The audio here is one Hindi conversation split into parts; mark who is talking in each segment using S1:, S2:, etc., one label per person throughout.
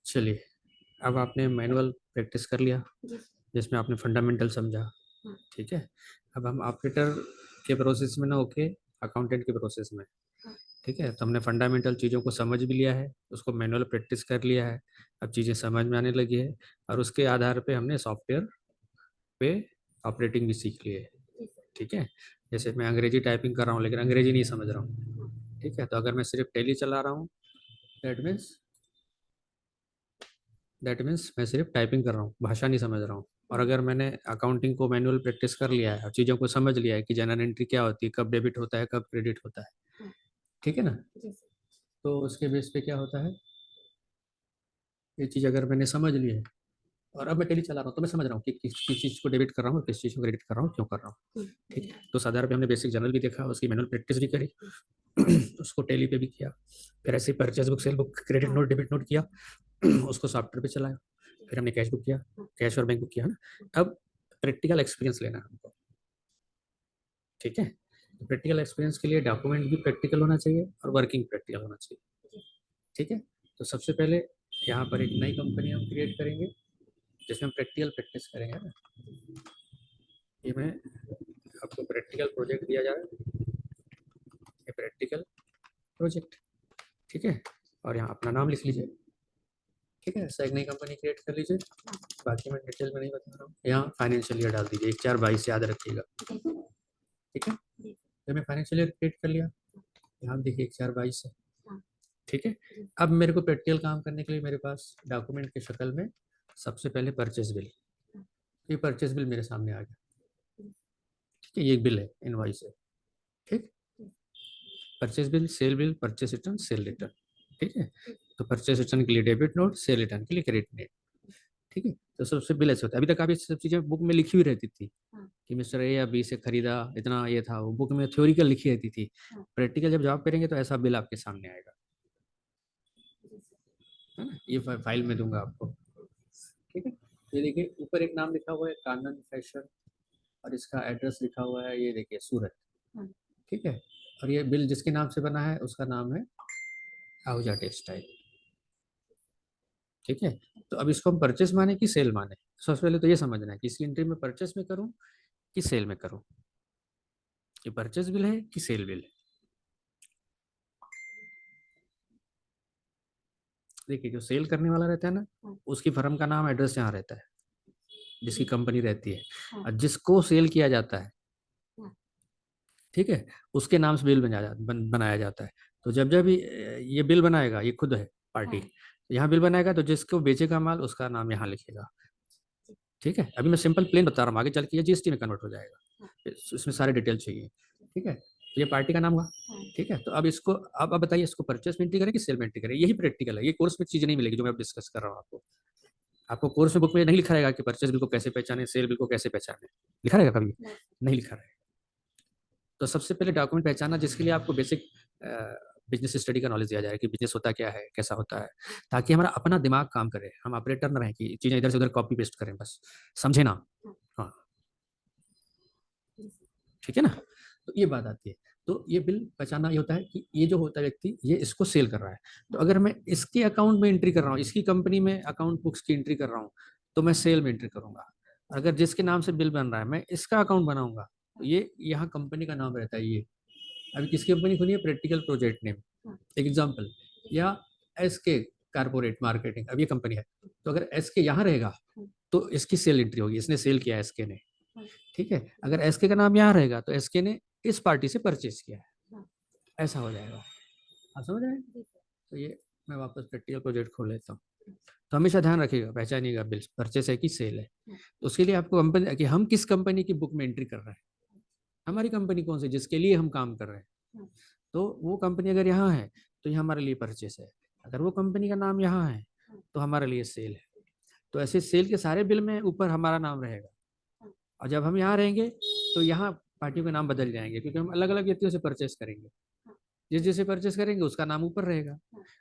S1: चलिए, अब आपने मैनुअल प्रैक्टिस कर लिया
S2: जी।
S1: जिसमें आपने फंडामेंटल समझा।
S2: हाँ।
S1: ठीक है, अब हम ऑपरेटर के प्रोसेस में ना होके अकाउंटेंट के प्रोसेस में।
S2: हाँ।
S1: ठीक है, तो हमने फंडामेंटल चीज़ों को समझ भी लिया है, उसको मैनुअल प्रैक्टिस कर लिया है, अब चीज़ें समझ में आने लगी है और उसके आधार पे हमने सॉफ्टवेयर पे ऑपरेटिंग भी सीख ली है।
S2: जी सर।
S1: ठीक है, जैसे मैं अंग्रेजी टाइपिंग कर रहा हूँ लेकिन अंग्रेजी नहीं समझ रहा हूँ।
S2: हाँ।
S1: ठीक है, तो अगर मैं सिर्फ टैली चला रहा हूँ, दैट मीन्स मैं सिर्फ टाइपिंग कर रहा हूँ, भाषा नहीं समझ रहा हूँ। और
S2: हाँ।
S1: अगर मैंने अकाउंटिंग को मैनुअल प्रैक्टिस कर लिया है और चीज़ों को समझ लिया है कि जनरल एंट्री क्या होती है, कब डेबिट होता है, कब क्रेडिट होता है।
S2: हाँ।
S1: ठीक है ना,
S2: जी सर।
S1: तो उसके बेस पे क्या होता है, ये चीज़ अगर मैंने समझ ली है और अब मैं टेली चला रहा हूँ तो मैं समझ रहा हूँ कि किस किस चीज़ को डेबिट कर रहा हूँ, किस चीज़ को क्रेडिट कर रहा हूँ, क्यों कर रहा हूँ। ठीक है, तो साधारण पे हमने बेसिक जनरल भी देखा, उसकी मैनुअल प्रैक्टिस भी करी, उसको टेली पे भी किया। फिर ऐसे ही purchase book, sale book, credit note, debit note किया, उसको सॉफ्टवेयर पे चलाया। फिर हमने कैश बुक किया, कैश और बैंक बुक किया है ना। अब प्रैक्टिकल एक्सपीरियंस लेना है हमको। ठीक है, तो प्रैक्टिकल एक्सपीरियंस के लिए डॉक्यूमेंट भी प्रैक्टिकल होना चाहिए और वर्किंग प्रैक्टिकल होना चाहिए। ठीक है, तो सबसे पहले यहाँ पर एक नई कंपनी हम क्रिएट करेंगे जिसमें हम प्रैक्टिकल प्रैक्टिस करेंगे ना। ये मैं आपको प्रैक्टिकल प्रोजेक्ट दिया जा रहा है, ये प्रैक्टिकल प्रोजेक्ट। ठीक है, और यहाँ अपना नाम लिख लीजिए। ठीक है, ऐसा एक नई कंपनी क्रिएट कर लीजिए, बाकी मैं डिटेल में नहीं बता रहा हूँ। यहाँ फाइनेंशियल ईयर डाल दीजिए 1/4/22 याद रखिएगा। ठीक है, तो मैं फाइनेंशियल ईयर क्रिएट कर लिया, यहाँ देखिए 1/4/22 है। ठीक है, अब मेरे को प्रैक्टिकल काम करने के लिए मेरे पास डॉक्यूमेंट की शक्ल में सबसे पहले परचेज बिल, ये परचेज बिल मेरे सामने आ गया। ठीक है, ये एक बिल है, इनवॉइस है। ठीक, purchase bill, sale bill, purchase return, sale return. ठीक है, तो परचेज रिटर्न के लिए डेबिट नोट, सेल रिटर्न के लिए क्रेडिट नोट। ठीक है, तो सबसे बिल ऐसे होता है। अभी तक आप ये सब चीज़ें बुक में लिखी हुई रहती थी कि मिस्टर ए या बी से खरीदा, इतना ये था, वो बुक में थ्योरिकल लिखी रहती थी। प्रैक्टिकल जब जॉब करेंगे तो ऐसा बिल आपके सामने आएगा, है ना। ये फाइल में दूंगा आपको। ठीक है, ये देखिए ऊपर एक नाम लिखा हुआ है कानन फैशन और इसका एड्रेस लिखा हुआ है, ये देखिए सूरत। ठीक है, और ये बिल जिसके नाम से बना है उसका नाम है आहूजा टेक्सटाइल। ठीक है, तो अब इसको हम परचेस माने कि सेल माने, सबसे पहले तो ये समझना है कि इसकी एंट्री में परचेस में करूं कि सेल में करूं, ये परचेस बिल है कि सेल बिल है। देखिए जो सेल करने वाला रहता है ना, उसकी फर्म का नाम एड्रेस यहाँ रहता है, जिसकी कंपनी रहती है, और जिसको सेल किया जाता है, ठीक है, उसके नाम से बिल बनाया जाता है। तो जब जब ये बिल बनाएगा, ये खुद है पार्टी, यहाँ बिल बनाएगा तो जिसको बेचेगा माल उसका नाम यहाँ लिखेगा। ठीक है, अभी मैं सिंपल प्लेन बता रहा हूँ, आगे चल के ये जीएसटी में कन्वर्ट हो जाएगा, इसमें सारे डिटेल चाहिए। ठीक है, तो ये पार्टी का नाम हुआ। ठीक है, तो अब इसको अब बताइए इसको परचेस में एंट्री करें कि सेल में एंट्री करें, यही प्रैक्टिकल है, ये कोर्स में चीज़ नहीं मिलेगी जो मैं अब डिस्कस कर रहा हूँ आपको। आपको कोर्स में बुक में नहीं लिखा रहेगा कि परचेस बिल को कैसे पहचाने, सेल बिल को कैसे पहचाने, लिखा रहेगा कभी? नहीं लिखा रहेगा। तो सबसे पहले डॉक्यूमेंट पहचानना, जिसके लिए आपको बेसिक बिजनेस स्टडी का नॉलेज दिया जाए कि बिजनेस होता क्या है, कैसा होता है, ताकि हमारा अपना दिमाग काम करे, हम ऑपरेटर ना रहें कि चीज़ें इधर से उधर कॉपी पेस्ट करें बस, समझे ना। हाँ, ठीक है ना, तो ये बात आती है। तो ये बिल पहचानना ये होता है कि ये जो होता है व्यक्ति, ये इसको सेल कर रहा है। तो अगर मैं इसके अकाउंट में एंट्री कर रहा हूँ, इसकी कंपनी में अकाउंट बुक्स की एंट्री कर रहा हूँ, तो मैं सेल में एंट्री करूंगा। अगर जिसके नाम से बिल बन रहा है मैं इसका अकाउंट बनाऊंगा, तो ये यहाँ कंपनी का नाम रहता है ये। अभी किसकी कंपनी खुली है, प्रैक्टिकल प्रोजेक्ट नेम, एक एग्जाम्पल, या एस के कारपोरेट मार्केटिंग, अब ये कंपनी है, तो अगर एस के यहाँ रहेगा तो इसकी सेल एंट्री होगी, इसने सेल किया एस के ने। ठीक है, अगर एस के का नाम यहाँ रहेगा तो एस के ने इस पार्टी से परचेज किया है, ऐसा हो जाएगा। आप समझ रहे हैं, तो ये मैं वापस प्रैक्टिकल प्रोजेक्ट खोल लेता हूँ। तो हमेशा ध्यान रखिएगा, पहचानिएगा बिल परचेस है कि सेल है। तो उसके लिए आपको कंपनी कि हम किस कंपनी की बुक में एंट्री कर रहे हैं, हमारी कंपनी कौन सी जिसके लिए हम काम कर रहे हैं। तो वो कंपनी अगर यहाँ है तो ये हमारे लिए परचेस है, अगर वो कंपनी का नाम यहाँ है तो हमारे लिए सेल है। तो ऐसे सेल के सारे बिल में ऊपर हमारा नाम रहेगा, और जब हम यहाँ रहेंगे तो यहाँ पार्टियों के नाम बदल जाएंगे, क्योंकि हम अलग अलग व्यक्तियों से परचेस करेंगे, जिस जिसे परचेस करेंगे उसका नाम ऊपर रहेगा,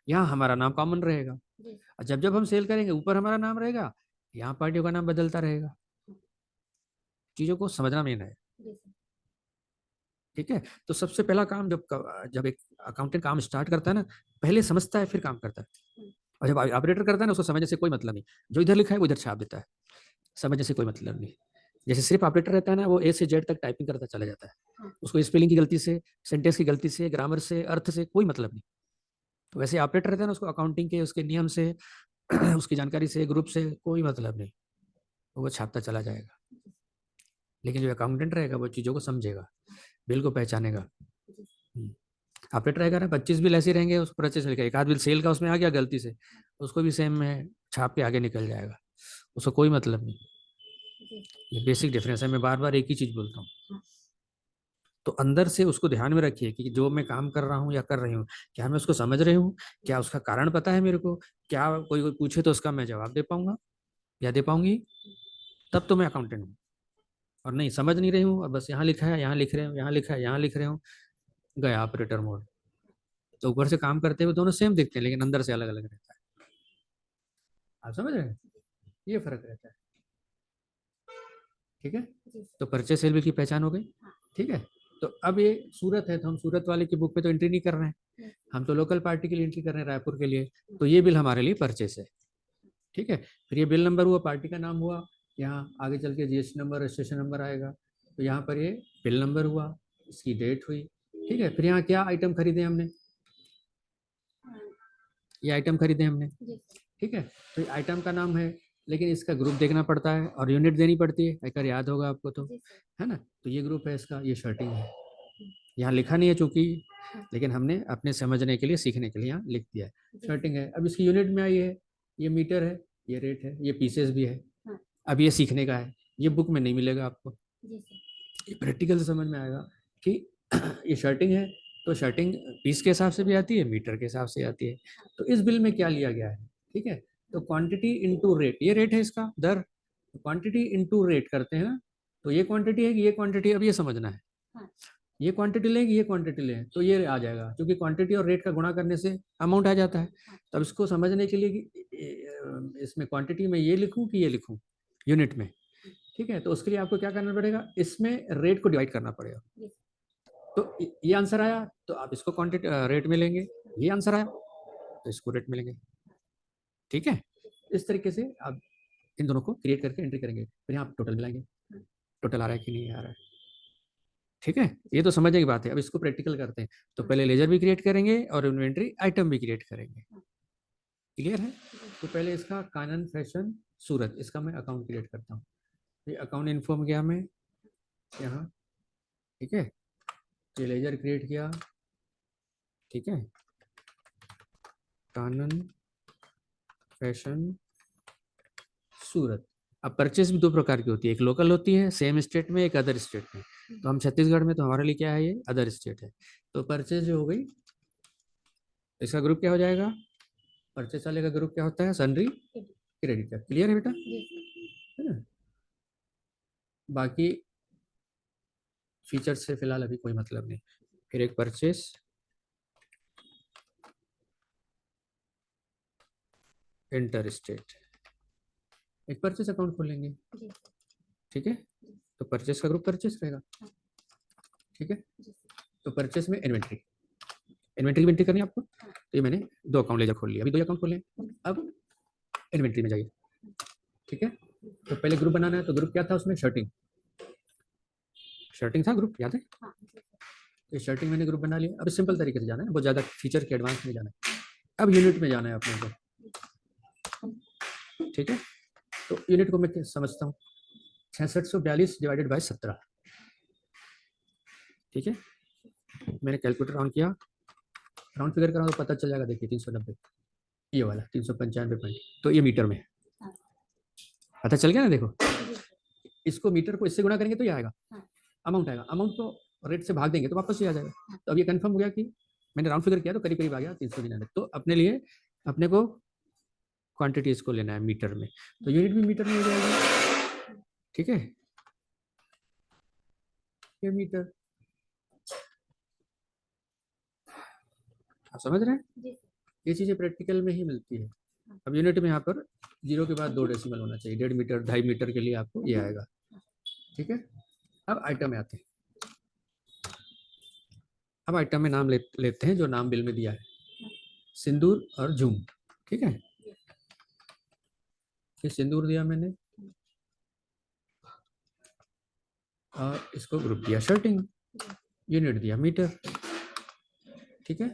S1: यहाँ हमारा नाम कॉमन रहेगा। और जब जब हम सेल करेंगे ऊपर हमारा नाम रहेगा, यहाँ पार्टियों का नाम बदलता रहेगा। चीज़ों को समझना मेन है। ठीक है, तो सबसे पहला काम जब जब एक अकाउंटेंट काम स्टार्ट करता है ना, पहले समझता है फिर काम करता है। और जब ऑपरेटर करता है ना, उसको समझने से कोई मतलब नहीं, जो इधर लिखा है वो इधर छाप देता है, समझने से कोई मतलब नहीं। जैसे सिर्फ ऑपरेटर रहता है ना, वो ए से जेड तक टाइपिंग करता चला जाता है, उसको स्पेलिंग की गलती से, सेंटेंस की गलती से, ग्रामर से, अर्थ से कोई मतलब नहीं। तो वैसे ऑपरेटर रहता है ना, उसको अकाउंटिंग के उसके नियम से उसकी जानकारी से, ग्रुप से कोई मतलब नहीं, वो छापता चला जाएगा। लेकिन जो अकाउंटेंट रहेगा वो चीज़ों को समझेगा, बिल को पहचानेगा। ऑपरेटर रहेगा ना, 25 बिल ऐसे रहेंगे, उसको परचेस लिखा, एक आध बिल सेल का उसमें आ गया गलती से, उसको भी सेम में छाप के आगे निकल जाएगा, उसको कोई मतलब नहीं। ये बेसिक डिफरेंस है, मैं बार बार एक ही चीज़ बोलता हूँ। तो अंदर से उसको ध्यान में रखिए कि जो मैं काम कर रहा हूँ या कर रही हूँ, क्या मैं उसको समझ रही हूँ, क्या उसका कारण पता है मेरे को, क्या कोई पूछे तो उसका मैं जवाब दे पाऊंगा या दे पाऊंगी, तब तो मैं अकाउंटेंट हूँ। और नहीं, समझ नहीं रही हूँ और बस यहाँ लिखा है, यहाँ लिख रहे हूँ, यहाँ लिखा है, यहाँ लिख रहे हूँ, गया ऑपरेटर मोड। तो ऊपर से काम करते हुए दोनों सेम दिखते हैं, लेकिन अंदर से अलग अलग रहता है। आप समझ रहे हैं, ये फर्क रहता है। ठीक है, तो परचेस सेल बिल की पहचान हो गई। ठीक है, तो अब ये सूरत है, तो हम सूरत वाले की बुक पे तो एंट्री नहीं कर रहे हैं, हम तो लोकल पार्टी के लिए एंट्री कर रहे हैं, रायपुर के लिए। तो ये बिल हमारे लिए परचेस है। ठीक है, फिर ये बिल नंबर हुआ, पार्टी का नाम हुआ, यहाँ आगे चल के जीएसटी नंबर, रजिस्ट्रेशन नंबर आएगा, तो यहाँ पर ये बिल नंबर हुआ, इसकी डेट हुई। ठीक है, फिर यहाँ क्या आइटम खरीदे हमने, ये आइटम खरीदे हमने। ठीक है, तो ये आइटम का नाम है, लेकिन इसका ग्रुप देखना पड़ता है और यूनिट देनी पड़ती है, अगर याद होगा आपको तो, है ना। तो ये ग्रुप है इसका, ये शर्टिंग है, यहाँ लिखा नहीं है चूंकि, लेकिन हमने अपने समझने के लिए, सीखने के लिए यहाँ लिख दिया है। शर्टिंग है, अब इसकी यूनिट में आई है, ये मीटर है, ये रेट है, ये पीसेस भी है। अब ये सीखने का है, ये बुक में नहीं मिलेगा आपको, ये प्रैक्टिकल से समझ में आएगा कि ये शर्टिंग है, तो शर्टिंग पीस के हिसाब से भी आती है, मीटर के हिसाब से आती है। तो इस बिल में क्या लिया गया है, ठीक है, तो क्वांटिटी इनटू रेट, ये रेट है इसका दर, क्वांटिटी इनटू रेट करते हैं ना, तो ये क्वांटिटी है कि ये क्वांटिटी, अब ये समझना है, ये क्वांटिटी लें कि ये क्वांटिटी लें, तो ये आ जाएगा, क्योंकि क्वांटिटी और रेट का गुणा करने से अमाउंट आ जाता है। तब इसको समझने के लिए कि इसमें क्वांटिटी में ये लिखूं कि ये लिखूं यूनिट में, ठीक है, तो उसके लिए आपको क्या करना पड़ेगा, इसमें रेट को डिवाइड करना पड़ेगा। तो ये आंसर आया तो आप इसको क्वांटिटी रेट में लेंगे, ये आंसर आया तो इसको रेट में लेंगे। ठीक है, इस तरीके से आप इन दोनों को क्रिएट करके एंट्री करेंगे, फिर यहाँ आप टोटल मिलाएंगे, टोटल आ रहा है कि नहीं आ रहा है। ठीक है, ये तो समझने की बात है, अब इसको प्रैक्टिकल करते हैं। तो पहले लेजर भी क्रिएट करेंगे और इन्वेंट्री आइटम भी क्रिएट करेंगे। क्लियर है, तो पहले इसका कानन फैशन सूरत, इसका मैं अकाउंट क्रिएट करता हूँ। ये अकाउंट इन्फॉर्म किया मैं यहाँ, ठीक है, ये लेजर क्रिएट किया, ठीक है, कानन फैशन सूरत। अब परचेज भी दो प्रकार की होती है, एक लोकल होती है सेम स्टेट में, एक अदर स्टेट में। तो हम छत्तीसगढ़ में, तो हमारे लिए क्या है, ये अदर स्टेट है। तो परचेज जो हो गई, इसका ग्रुप क्या हो जाएगा, परचेज वाले का ग्रुप क्या होता है, सन्ड्री क्रेडिटर। क्लियर है बेटा, है ना। बाकी फीचर्स से फिलहाल अभी कोई मतलब नहीं। फिर एक परचेस, इंटर स्टेट, एक परचेस अकाउंट खोलेंगे। ठीक है, तो परचेस का ग्रुप परचेस रहेगा। ठीक है, तो परचेस में इन्वेंट्री, इन्वेंट्री की एंट्री करनी है आपको, तो ये मैंने दो अकाउंट लेकर खोल लिया, अभी दो अकाउंट खोले। अब इन्वेंट्री में जाइए। ठीक है, तो पहले ग्रुप बनाना है, तो ग्रुप क्या था उसमें, शर्टिंग, शर्टिंग था ग्रुप, याद है। तो शर्टिंग मैंने ग्रुप बना लिया। अब सिंपल तरीके से जाना है, बहुत ज़्यादा फीचर के एडवांस में जाना है। अब यूनिट में जाना है अपने को। ठीक है, तो यूनिट को मैं समझता हूँ, 6642 डिवाइडेड बाय 17। ठीक है, मैंने कैलकुलेटर ऑन किया, राउंड फिगर करा तो पता चल जाएगा, देखिए 390, ये वाला 395 पॉइंट, तो ये मीटर में पता चल गया ना। देखो, इसको मीटर को इससे गुणा करेंगे तो ये आएगा, अमाउंट आएगा, अमाउंट को रेट से भाग देंगे तो वापस ये आ जाएगा। तो अब ये कंफर्म हो गया कि मैंने राउंड फिगर किया तो करीब करीब आ गया 399। तो अपने लिए, अपने को क्वांटिटी इसको लेना है मीटर में, तो यूनिट भी मीटर में हो जाएगी। ठीक है, ये मीटर, आप समझ रहे हैं, ये चीज़ें प्रैक्टिकल में ही मिलती है। अब यूनिट में यहाँ पर 0 के बाद 2 डेसिमल होना चाहिए, 1.5 मीटर 2.5 मीटर के लिए आपको ये आएगा। ठीक है, अब आइटम में आते हैं। अब आइटम में नाम लेते हैं जो नाम बिल में दिया है, सिंदूर और झूम। ठीक है, ये सिंदूर दिया मैंने और इसको ग्रुप दिया शर्टिंग, यूनिट दिया मीटर। ठीक है,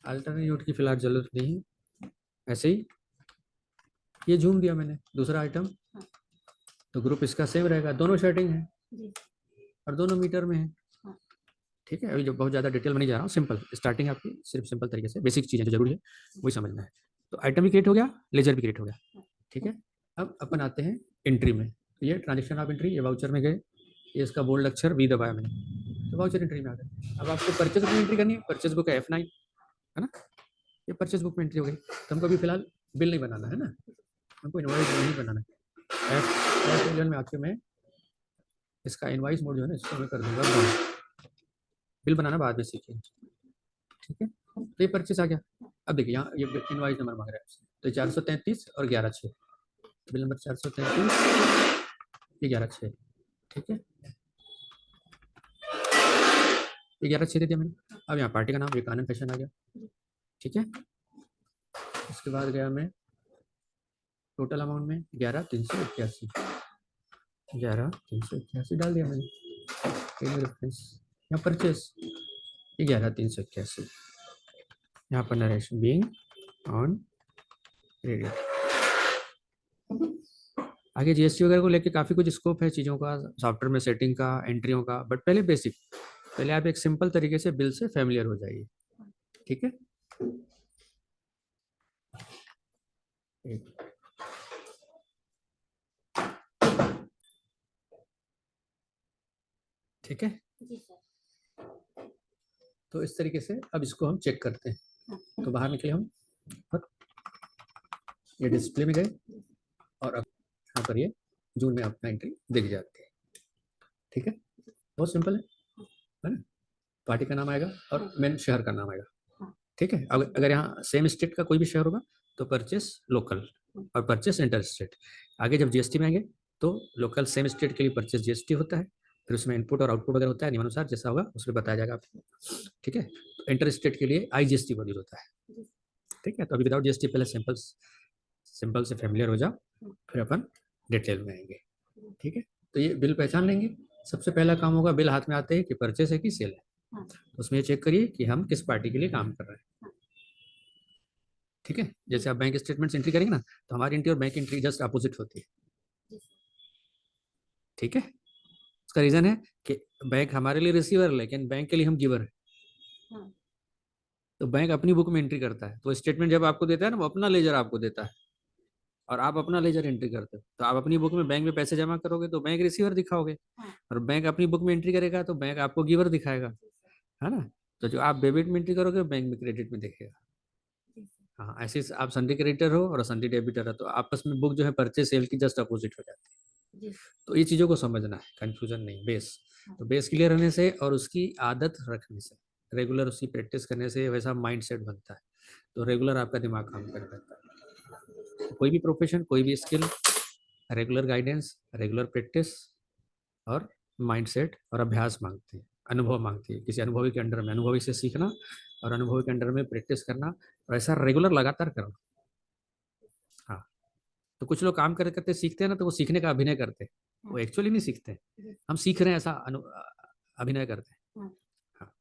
S1: अल्टरनेट यूनिट की फिलहाल जरूरत नहीं है। ऐसे ही ये जूम दिया मैंने दूसरा आइटम, तो ग्रुप इसका सेम रहेगा, दोनों शर्टिंग है और दोनों मीटर में है। ठीक है, अभी जो बहुत ज़्यादा डिटेल में नहीं जा रहा हूँ, सिंपल स्टार्टिंग आपकी सिर्फ सिंपल तरीके से बेसिक चीज़ें जो जरूरी है वही समझना है। तो आइटम भी क्रिएट हो गया, लेजर भी क्रिएट हो गया। ठीक है, अब अपन आते हैं एंट्री में। तो ये ट्रांजेक्शन ऑफ एंट्री, ये वाउचर में गए, ये इसका बोल्ड अक्षर वी दबाया मैंने, तो वाउचर एंट्री में आ गए। अब आपको परचेज बुक में एंट्री करनी है, परचेज बुक है F9 है ना, ये परचेज बुक में एंट्री हो गई। तो हमको अभी फिलहाल बिल नहीं बनाना है ना, हमको इनवॉइस नहीं बनाना है। F11 में आके मैं इसका इनवॉइस मोड जो है ना इसको मैं कर दूंगा बंद, बिल बनाना बाद में सीखिए। ठीक है, तो ये परचेस आ गया। अब देखिए यहाँ ये इनवॉइस नंबर मांग रहा है आपसे, तो 433 और 11/6, बिल नंबर 433 ये 11/6। ठीक है, 11/6 दे दिया मैंने। अब यहाँ पार्टी का नाम विकानंद फैशन आ गया। ठीक है, उसके बाद गया मैं टोटल अमाउंट में 11,381, 11,381 डाल दिया मैंने रेफरेंस। यहाँ परचेस ये 11,381, यहाँ पर नरेशन बीइंग ऑन क्रेडिट। आगे जीएसटी वगैरह को लेके काफ़ी कुछ स्कोप है चीज़ों का, सॉफ्टवेयर में सेटिंग का, एंट्रियों का, बट पहले बेसिक, पहले आप एक सिंपल तरीके से बिल से फैमिलियर हो जाइए। ठीक है, ठीक है, तो इस तरीके से अब इसको हम चेक करते हैं। तो बाहर निकले हम और ये डिस्प्ले में गए और अब यहाँ पर ये जून में अपना एंट्री दिख जाती है। ठीक है, बहुत सिंपल है ना, पार्टी का नाम आएगा और मेन शहर का नाम आएगा। ठीक है, अगर यहाँ सेम स्टेट का कोई भी शहर होगा तो परचेस लोकल और परचेस इंटर स्टेट। आगे जब जीएसटी में आएंगे तो लोकल सेम स्टेट के लिए परचेस जीएसटी होता है, फिर उसमें इनपुट और आउटपुट वगैरह होता है, नियमानुसार जैसा होगा उसमें बताया जाएगा आपको। ठीक है, तो इंटर स्टेट के लिए IGST वैल्यू होता है। ठीक है, तो अभी विदाउट जीएसटी पहले सिंपल से फैमिलियर हो जाओ, फिर अपन डिटेल में आएंगे। ठीक है, तो ये बिल पहचान लेंगे। सबसे पहला काम होगा बिल हाथ में आते हैं कि परचेस है कि सेल है, उसमें चेक करिए कि हम किस पार्टी के लिए काम कर रहे हैं। ठीक है, जैसे आप बैंक स्टेटमेंट एंट्री करेंगे ना, तो हमारी एंट्री और बैंक एंट्री जस्ट अपोजिट होती है। ठीक है, उसका रीजन है कि बैंक हमारे लिए रिसीवर है लेकिन बैंक के लिए हम गिवर है। तो बैंक अपनी बुक में एंट्री करता है, तो स्टेटमेंट जब आपको देता है ना वो अपना लेजर आपको देता है और आप अपना लेजर एंट्री करते हो। तो आप अपनी बुक में बैंक में पैसे जमा करोगे तो बैंक रिसीवर दिखाओगे, और बैंक अपनी बुक में एंट्री करेगा तो बैंक आपको गिवर दिखाएगा, है ना। तो जो आप डेबिट में एंट्री करोगे बैंक में क्रेडिट में दिखेगा। हाँ, ऐसे आप संडे क्रेडिटर हो और संडे डेबिटर है तो आपस में बुक जो है परचेज सेल की जस्ट अपोजिट हो जाती है। तो ये चीज़ों को समझना है, कंफ्यूजन नहीं। बेस, तो बेस क्लियर होने से और उसकी आदत रखने से, रेगुलर उसकी प्रैक्टिस करने से वैसा माइंड सेट बनता है, तो रेगुलर आपका दिमाग काम करने लगता है। तो कोई भी प्रोफेशन, कोई भी skill, regular guidance, regular practice और माइंडसेट और अभ्यास मांगती है, अनुभव मांगती है। किसी अनुभवी के अंडर में अनुभवी से सीखना और अनुभवी के अंडर में प्रैक्टिस करना और ऐसा रेगुलर लगातार करना। हाँ, तो कुछ लोग काम करते करते सीखते हैं ना, तो वो सीखने का अभिनय करते हैं, वो एक्चुअली नहीं सीखते। हम सीख रहे हैं ऐसा अभिनय करते हैं। हाँ,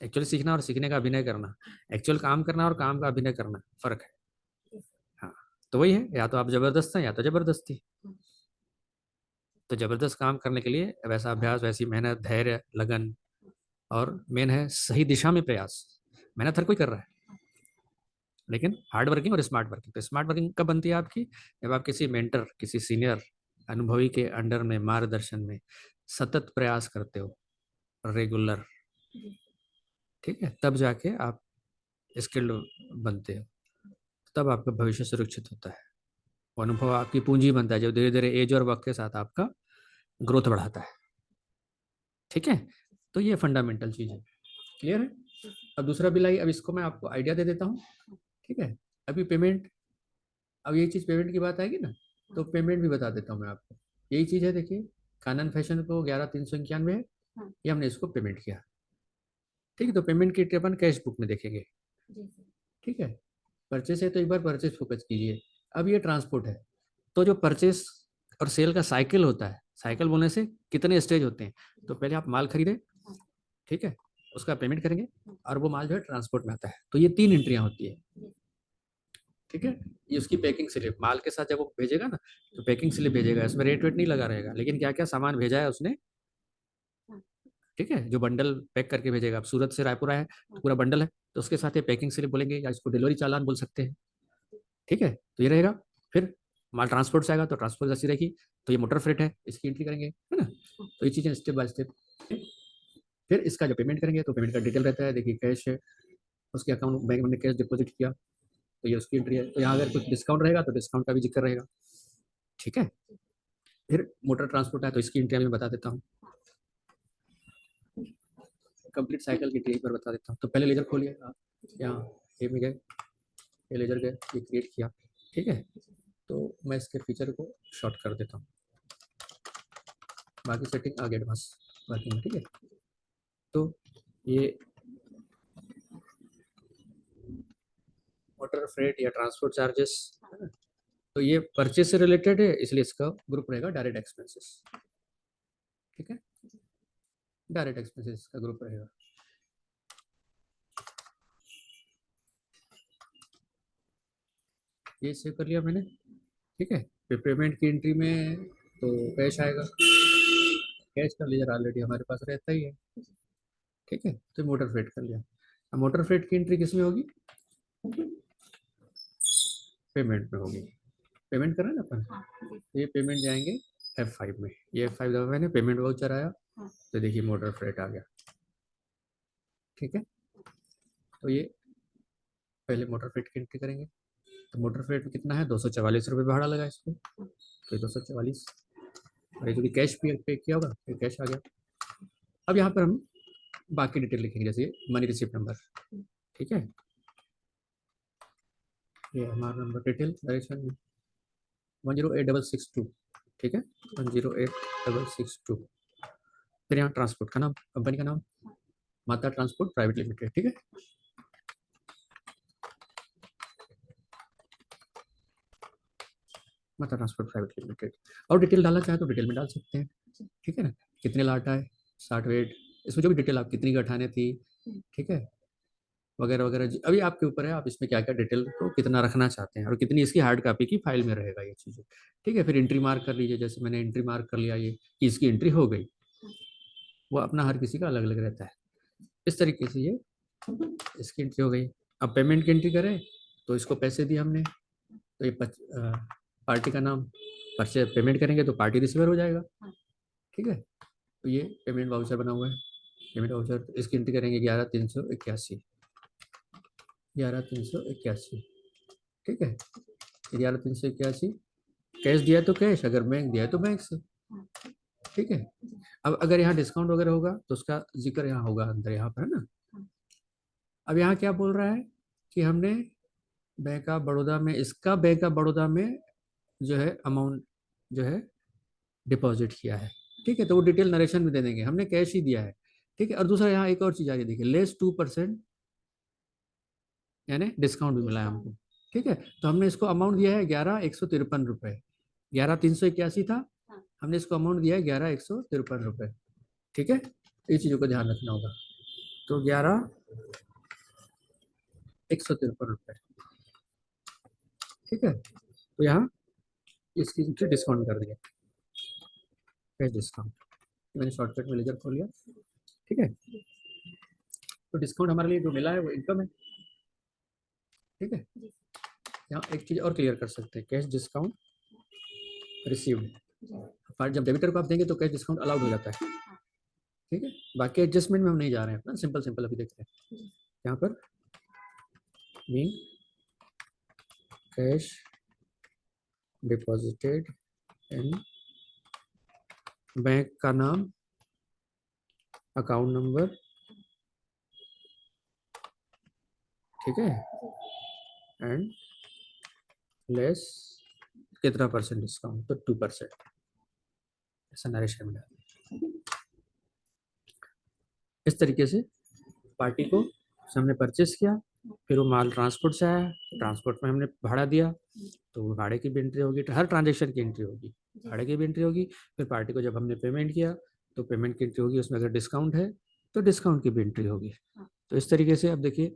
S1: एक्चुअली सीखना और सीखने का अभिनय करना, एक्चुअल काम करना और काम का अभिनय करना फर्क है। हाँ, तो वही है, या तो आप जबरदस्त हैं या तो जबरदस्ती। तो जबरदस्त काम करने के लिए वैसा अभ्यास, वैसी मेहनत, धैर्य, लगन और मेन है सही दिशा में प्रयास। मेहनत हर कोई कर रहा है लेकिन हार्ड वर्किंग और स्मार्ट वर्किंग। तो स्मार्ट वर्किंग कब बनती है आपकी, जब आप किसी मेंटर, किसी सीनियर अनुभवी के अंडर में, मार्गदर्शन में सतत प्रयास करते हो, रेगुलर। ठीक है, तब जाके आप स्किल्ड बनते हो, तब आपका भविष्य सुरक्षित होता है। वो अनुभव आपकी पूंजी बनता है जो धीरे धीरे एज और वक्त के साथ आपका ग्रोथ बढ़ाता है। ठीक है, तो ये फंडामेंटल चीज है। क्लियर है। अब दूसरा बिल आई, अब इसको मैं आपको आइडिया दे देता हूँ। ठीक है, अभी पेमेंट, अब यही चीज़ पेमेंट की बात आएगी ना, तो पेमेंट भी बता देता हूँ मैं आपको। यही चीज़ है, देखिए कानन फैशन को 11,391 है, ये हमने इसको पेमेंट किया। ठीक है, तो पेमेंट की अपन कैश बुक में देखेंगे। ठीक है, परचेस है तो एक बार परचेस फोकस कीजिए। अब ये ट्रांसपोर्ट है, तो जो परचेस और सेल का साइकिल होता है, साइकिल बोलने से कितने स्टेज होते हैं, तो पहले आप माल खरीदे, ठीक है, उसका पेमेंट करेंगे और वो माल जो है ट्रांसपोर्ट में आता है, तो ये 3 एंट्रियां होती है, ठीक है। ये उसकी पैकिंग स्लिप, माल के साथ जब वो भेजेगा ना तो पैकिंग स्लिप भेजेगा, इसमें रेट वेट नहीं लगा रहेगा, लेकिन क्या क्या सामान भेजा है उसने, ठीक है, जो बंडल पैक करके भेजेगा, अब सूरत से रायपुर आया है तो पूरा बंडल है, तो उसके साथ ये पैकिंग स्लिप बोलेंगे या इसको डिलीवरी चालान बोल सकते हैं, ठीक है, तो ये रहेगा। फिर माल ट्रांसपोर्ट से आएगा तो ट्रांसपोर्ट जैसी रहेगी, तो ये मोटर फ्रेट है, इसकी एंट्री करेंगे, है ना, तो ये चीज़ें स्टेप बाय स्टेप। फिर इसका जो पेमेंट करेंगे तो पेमेंट का डिटेल रहता है, देखिए कैश है, उसके अकाउंट बैंक में कैश डिपॉजिट किया, तो ये उसकी एंट्री है, तो यहाँ अगर कुछ डिस्काउंट रहेगा तो डिस्काउंट का भी जिक्र रहेगा, ठीक है। फिर मोटर ट्रांसपोर्ट है तो इसकी एंट्री मैं बता देता हूँ, कंप्लीट साइकिल की एंट्री एक बार बता देता हूँ। तो पहले लेजर खोलिए आप, यहाँ ए में गए, ये लेजर गए, ये क्रिएट किया, ठीक है, तो मैं इसके फीचर को शॉर्ट कर देता हूँ, बाकी सेटिंग आगे एडवांस बाकी में, ठीक है। तो ये मोटर फ्रेट या ट्रांसपोर्ट चार्जेस, तो ये परचेज से रिलेटेड है, इसलिए इसका ग्रुप रहेगा डायरेक्ट एक्सपेंसेस, ठीक है, डायरेक्ट एक्सपेंसेस का ग्रुप रहेगा। ये सेव कर लिया मैंने, ठीक है। फिर पेमेंट की एंट्री में तो कैश आएगा, कैश का लेजर ऑलरेडी हमारे पास रहता ही है, ठीक है, तो मोटर फ्रेट कर लिया। अब मोटर फ्रेट की एंट्री किस में होगी, पेमेंट में होगी, पेमेंट कर रहे हैं ना अपन, तो ये पेमेंट जाएंगे F5 में, ये F5 दबा मैंने, पेमेंट वाउचर आया, तो देखिए मोटर फ्रेट आ गया, ठीक है। तो ये पहले मोटर फ्रेट की एंट्री करेंगे, तो मोटर फ्रेट में कितना है, 244 रुपये भाड़ा लगा इसको, तो 244, और ये जो भी कैश पे किया होगा ये कैश आ गया। अब यहाँ पर हम बाकी डिटेल लिखेंगे, जैसे मनी रिसिप्ट नंबर, ठीक है, ये हमारा नंबर डिटेल डायरेक्शन 108662, ठीक है, 108662। फिर यहाँ ट्रांसपोर्ट का नाम, कंपनी का नाम माता ट्रांसपोर्ट प्राइवेट लिमिटेड, ठीक है, माता ट्रांसपोर्ट प्राइवेट लिमिटेड। और डिटेल डालना चाहे तो डिटेल में डाल सकते हैं, ठीक है ना, कितने लाट आए, 60 वेट, इसमें जो भी डिटेल आप कितनी गठाने थी, ठीक है, वगैरह वगैरह, अभी आपके ऊपर है आप इसमें क्या क्या डिटेल को कितना रखना चाहते हैं और कितनी इसकी हार्ड कॉपी की फाइल में रहेगा ये चीज़ें, ठीक है। फिर एंट्री मार्क कर लीजिए, जैसे मैंने एंट्री मार्क कर लिया ये कि इसकी एंट्री हो गई, वो अपना हर किसी का अलग अलग रहता है, इस तरीके से ये इसकी एंट्री हो गई। अब पेमेंट की एंट्री करें तो इसको पैसे दिए हमने, तो ये पार्टी का नाम, परचे पेमेंट करेंगे तो पार्टी रिसीवर हो जाएगा, ठीक है, तो ये पेमेंट वाउचर बना हुआ है, पेमेंट वाउचर, इसकी एंट्री करेंगे 11381, 11381, ठीक है, 11381, कैश दिया तो कैश, अगर बैंक दिया तो बैंक से, ठीक है। अब अगर यहाँ डिस्काउंट वगैरह होगा तो उसका जिक्र यहाँ होगा अंदर, यहाँ पर है ना। अब यहाँ क्या बोल रहा है कि हमने बैंक ऑफ बड़ौदा में, इसका बैंक ऑफ बड़ौदा में जो है अमाउंट जो है डिपॉजिट किया है, ठीक है, तो वो डिटेल नरेशन में दे देंगे, हमने कैश ही दिया है, ठीक है। और दूसरा यहाँ एक और चीज़ आ रही है, देखिए लेस 2%, यानी डिस्काउंट भी मिला है हमको, ठीक है, तो हमने इसको अमाउंट दिया है 11,153 रुपये, 11,381 था, हमने इसको अमाउंट दिया है 11,153 रुपये, ठीक है, ये चीज़ों को ध्यान रखना होगा। तो 11,153 रुपये, ठीक है, तो यहाँ इसकी डिस्काउंट कर दिया, कैश डिस्काउंट, मैंने शॉर्टकट में लेजर खोल लिया, ठीक है, तो डिस्काउंट हमारे लिए जो मिला है वो इनकम है, ठीक है। यहाँ एक चीज़ और क्लियर कर सकते हैं, कैश डिस्काउंट रिसीव्ड, पर जब डेबिटर को आप देंगे तो कैश डिस्काउंट अलाउड हो जाता है, ठीक है, बाकी एडजस्टमेंट में हम नहीं जा रहे हैं अपना, सिंपल सिंपल अभी देख रहे हैं यहाँ पर, mean cash deposited in bank का नाम, अकाउंट नंबर, ठीक है, एंड लेस कितना परसेंट डिस्काउंट, तो 2%, ऐसा नरेशन में डाल, इस तरीके से पार्टी को हमने परचेस किया, फिर वो माल ट्रांसपोर्ट से आया ट्रांसपोर्ट में हमने भाड़ा दिया तो वो भाड़े की भी एंट्री होगी, हर ट्रांजेक्शन की एंट्री होगी, भाड़े की भी एंट्री होगी। फिर पार्टी को जब हमने पेमेंट किया तो पेमेंट की एंट्री होगी, उसमें अगर डिस्काउंट है तो डिस्काउंट की भी एंट्री होगी। तो इस तरीके से अब देखिए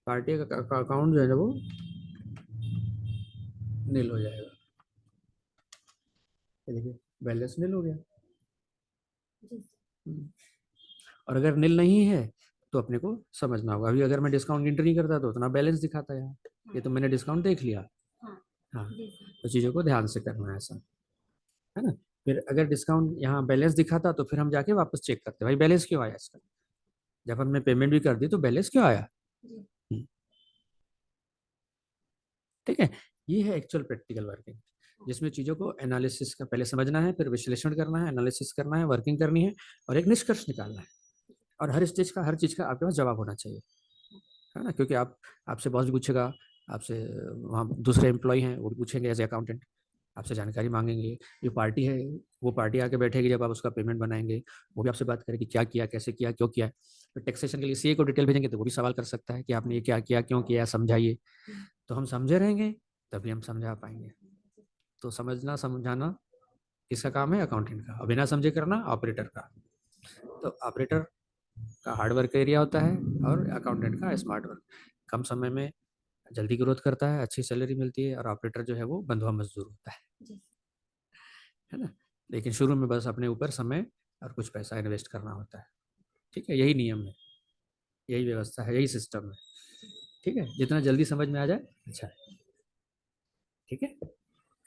S1: पार्टी का अकाउंट जो है ना वो नील हो जाएगा। ये देखिए बैलेंस नील हो गया। और अगर नील नहीं है तो अपने को समझना होगा, अभी अगर मैं डिस्काउंट एंट्री नहीं करता तो उतना बैलेंस दिखाता है, ये तो मैंने डिस्काउंट देख लिया। हाँ, तो चीज़ों को ध्यान से करना है ऐसा, है ना। फिर अगर डिस्काउंट यहाँ बैलेंस दिखाता तो फिर हम जाके वापस चेक करते भाई बैलेंस क्यों आया इसका, जब हमने पेमेंट भी कर दी तो बैलेंस क्यों आया। ठीक है, ये है एक्चुअल प्रैक्टिकल वर्किंग, जिसमें चीज़ों को एनालिसिस का पहले समझना है, फिर विश्लेषण करना है, एनालिसिस करना है, वर्किंग करनी है और एक निष्कर्ष निकालना है। और हर स्टेज का हर चीज़ का आपके पास जवाब होना चाहिए, है ना, क्योंकि आप आपसे बॉस भी पूछेगा, आपसे वहाँ दूसरे एम्प्लॉय हैं वो भी पूछेंगे एज ए अकाउंटेंट, आपसे जानकारी मांगेंगे। ये पार्टी है, वो पार्टी आके बैठेगी जब आप उसका पेमेंट बनाएंगे, वो भी आपसे बात करेगी क्या किया, कैसे किया, क्यों किया। फिर टैक्सेशन के लिए सीए को डिटेल भेजेंगे तो वो भी सवाल कर सकता है कि आपने ये क्या किया, क्यों किया, समझाइए। तो हम समझे रहेंगे तभी हम समझा पाएंगे। तो समझना समझाना किसका काम है, अकाउंटेंट का, और बिना समझे करना ऑपरेटर का। तो ऑपरेटर का हार्ड वर्क एरिया होता है और अकाउंटेंट का स्मार्ट वर्क। कम समय में जल्दी ग्रोथ करता है, अच्छी सैलरी मिलती है, और ऑपरेटर जो है वो बंधुआ मजदूर होता है ना। लेकिन शुरू में बस अपने ऊपर समय और कुछ पैसा इन्वेस्ट करना होता है। ठीक है, यही नियम है, यही व्यवस्था है, यही सिस्टम है। ठीक है, जितना जल्दी समझ में आ जाए अच्छा है। ठीक है,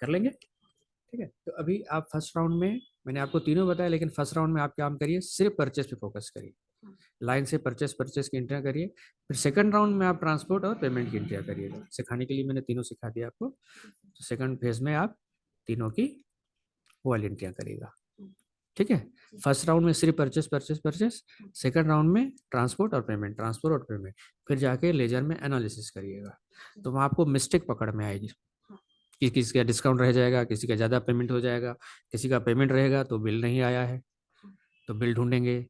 S1: कर लेंगे। ठीक है, तो अभी आप फर्स्ट राउंड में, मैंने आपको तीनों बताया, लेकिन फर्स्ट राउंड में आप काम करिए, सिर्फ परचेस पे फोकस करिए, लाइन से परचेस परचेस की एंट्रियाँ करिए। फिर सेकंड राउंड में आप ट्रांसपोर्ट और पेमेंट की एंट्रियाँ करिएगा। सिखाने के लिए मैंने तीनों सिखा दिया आपको, तो सेकंड फेज में आप तीनों की वो वाली एंट्रियाँ करिएगा। ठीक है, फर्स्ट राउंड में सिर्फ purchase purchase purchase, second round में ट्रांसपोर्ट और पेमेंट, ट्रांसपोर्ट और पेमेंट, फिर जाके लेजर में एनालिसिस करिएगा। तो वहाँ आपको मिस्टेक पकड़ में आएगी कि किसी का डिस्काउंट रह जाएगा, किसी का ज़्यादा पेमेंट हो जाएगा, किसी का पेमेंट रहेगा तो बिल नहीं आया है तो बिल ढूंढेंगे।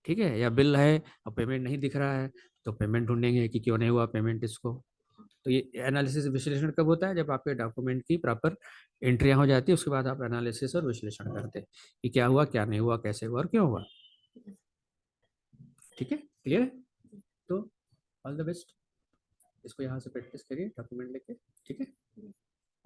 S1: ठीक है, या बिल है और पेमेंट नहीं दिख रहा है तो पेमेंट ढूंढेंगे कि क्यों नहीं हुआ पेमेंट इसको। तो ये एनालिसिस विश्लेषण कब होता है, जब आपके डॉक्यूमेंट की प्रॉपर एंट्रियां हो जाती है, उसके बाद आप एनालिसिस और विश्लेषण करते हैं कि क्या हुआ, क्या नहीं हुआ, कैसे हुआ और क्यों हुआ। ठीक है, क्लियर है। तो ऑल द बेस्ट, इसको यहाँ से प्रैक्टिस करिए डॉक्यूमेंट लेके। ठीक है।